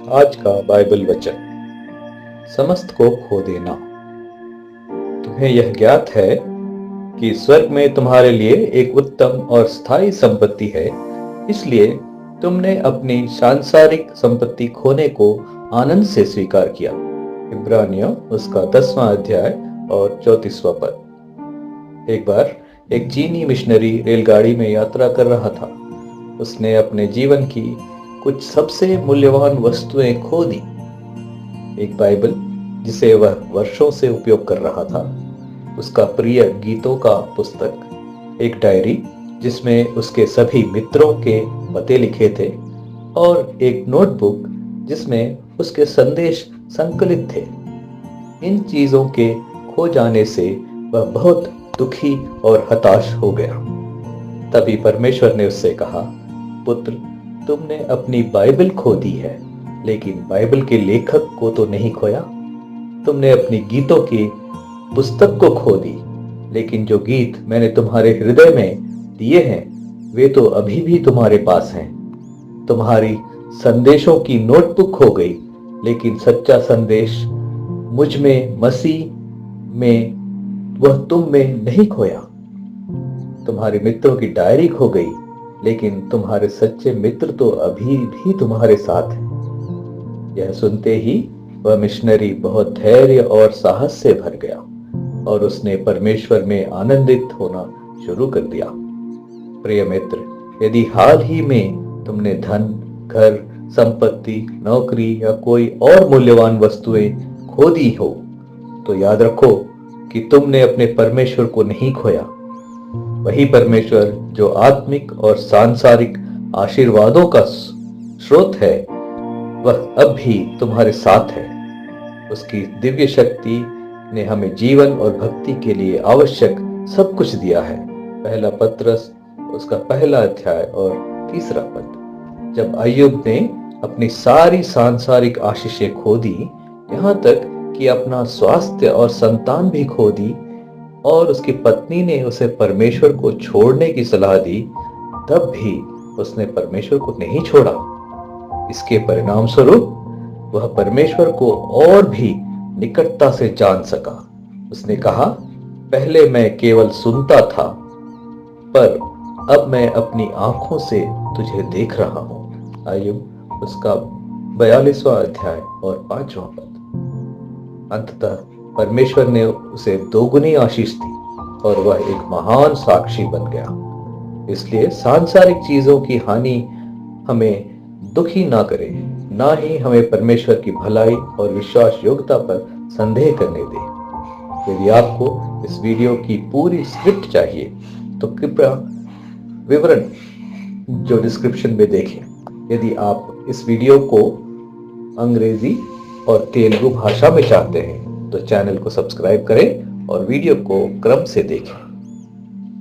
आज का बाइबल वचन। समस्त को खो देना। तुम्हें यह ज्ञात है कि स्वर्ग में तुम्हारे लिए एक उत्तम और स्थायी संपत्ति है, इसलिए तुमने अपनी सांसारिक संपत्ति खोने को आनंद से स्वीकार किया। इब्रानियों उसका 10वां अध्याय और 34वां पद। एक बार एक चीनी मिशनरी रेलगाड़ी में यात्रा कर रहा था। उसने अपने जीवन की कुछ सबसे मूल्यवान वस्तुएं खो दी। एक बाइबल जिसे वह वर्षों से उपयोग कर रहा था, उसका प्रिय गीतों का पुस्तक, एक डायरी जिसमें उसके सभी मित्रों के पते लिखे थे, और एक नोटबुक जिसमें उसके संदेश संकलित थे। इन चीजों के खो जाने से वह बहुत दुखी और हताश हो गया। तभी परमेश्वर ने उससे कहा, पुत्र, तुमने अपनी बाइबल खो दी है, लेकिन बाइबल के लेखक को तो नहीं खोया। तुमने अपनी गीतों की पुस्तक को खो दी, लेकिन जो गीत मैंने तुम्हारे हृदय में दिए हैं वे तो अभी भी तुम्हारे पास हैं। तुम्हारी संदेशों की नोटबुक खो गई, लेकिन सच्चा संदेश मुझ में, मसीह में, वह तुम में नहीं खोया। तुम्हारे मित्रों की डायरी खो गई, लेकिन तुम्हारे सच्चे मित्र तो अभी भी तुम्हारे साथ हैं। यह सुनते ही वह मिशनरी बहुत धैर्य और साहस से भर गया और उसने परमेश्वर में आनंदित होना शुरू कर दिया। प्रिय मित्र, यदि हाल ही में तुमने धन, घर, संपत्ति, नौकरी या कोई और मूल्यवान वस्तुएं खो दी हो, तो याद रखो कि तुमने अपने परमेश्वर को नहीं खोया। वही परमेश्वर जो आत्मिक और सांसारिक आशीर्वादों का स्रोत है, वह अब भी तुम्हारे साथ है। उसकी दिव्य शक्ति ने हमें जीवन और भक्ति के लिए आवश्यक सब कुछ दिया है। पहला पत्रस उसका 1 अध्याय और 3 पद। जब अय्यूब ने अपनी सारी सांसारिक आशीषें खो दी, यहाँ तक कि अपना स्वास्थ्य और संतान भी खो दी, और उसकी पत्नी ने उसे परमेश्वर को छोड़ने की सलाह दी, तब भी उसने परमेश्वर को नहीं छोड़ा। इसके परिणाम स्वरूप वह परमेश्वर को और भी निकटता से जान सका। उसने कहा, पहले मैं केवल सुनता था, पर अब मैं अपनी आंखों से तुझे देख रहा हूं। अय्यूब उसका 42वां अध्याय और 5वां पद। अंततः परमेश्वर ने उसे दोगुनी आशीष दी और वह एक महान साक्षी बन गया। इसलिए सांसारिक चीजों की हानि हमें दुखी ना करे, ना ही हमें परमेश्वर की भलाई और विश्वास योग्यता पर संदेह करने दे। यदि आपको इस वीडियो की पूरी स्क्रिप्ट चाहिए तो कृपया विवरण जो डिस्क्रिप्शन में देखें। यदि आप इस वीडियो को अंग्रेजी और तेलुगु भाषा में चाहते हैं तो चैनल को सब्सक्राइब करें और वीडियो को क्रम से देखें।